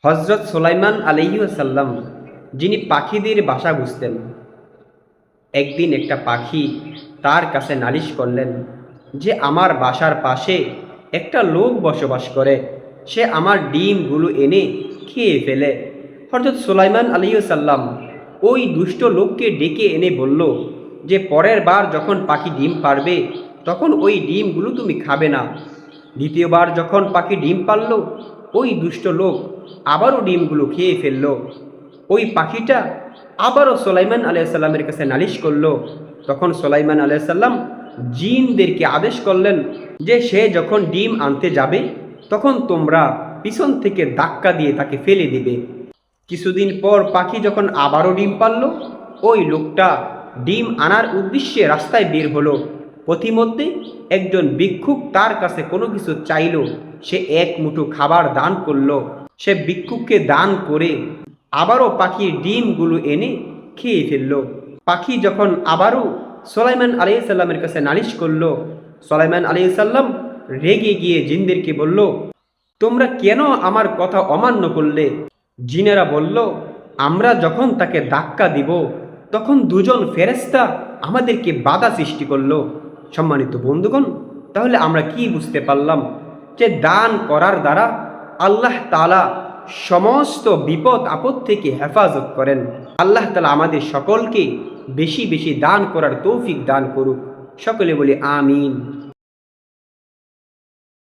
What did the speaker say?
হজরত সুলাইমান আলাইহিসসালাম যিনি পাখিদের বাসা বুঝতেন, একদিন একটা পাখি তার কাছে নালিশ করলেন যে আমার বাসার পাশে একটা লোক বসবাস করে, সে আমার ডিমগুলো এনে খেয়ে ফেলে। হজরত সুলাইমান আলাইহিসসালাম ওই দুষ্ট লোককে ডেকে এনে বলল যে পরের বার যখন পাখি ডিম পারবে তখন ওই ডিমগুলো তুমি খাবে না। দ্বিতীয়বার যখন পাখি ডিম পারল, ওই দুষ্ট লোক আবারও ডিমগুলো খেয়ে ফেলল। ওই পাখিটা আবারও সুলাইমান আলাইহিসসালামের কাছে নালিশ করল। তখন সুলাইমান আলাইহিসসালাম জিনদেরকে আদেশ করলেন যে সে যখন ডিম আনতে যাবে তখন তোমরা পিছন থেকে ধাক্কা দিয়ে তাকে ফেলে দিবে। কিছুদিন পর পাখি যখন আবারও ডিম পারল, ওই লোকটা ডিম আনার উদ্দেশ্যে রাস্তায় বের হলো। পথিমধ্যে একজন ভিক্ষুক তার কাছে কোনো কিছু চাইল, সে এক মুঠো খাবার দান করলো। সে ভিক্ষুককে দান করে আবারও পাখির ডিমগুলো এনে খেয়ে ফেলল। পাখি যখন আবারও সুলাইমান আলাইহিসসালামের কাছে নালিশ করলো, সুলাইমান আলাইহিসসালাম রেগে গিয়ে জিনদেরকে বলল, তোমরা কেন আমার কথা অমান্য করলে? জিনেরা বলল, আমরা যখন তাকে ধাক্কা দিব তখন দুজন ফেরেশতা আমাদেরকে বাধা সৃষ্টি করলো। সম্মানিত বন্ধুগণ, তাহলে আমরা কি বুঝতে পারলাম? যে দান করার দ্বারা আল্লাহ তাআলা সমস্ত বিপদ আপদ থেকে হেফাজত করেন। আল্লাহ তাআলা আমাদের সকলকে বেশি বেশি দান করার তৌফিক দান করুক। সকলে বলি আমিন।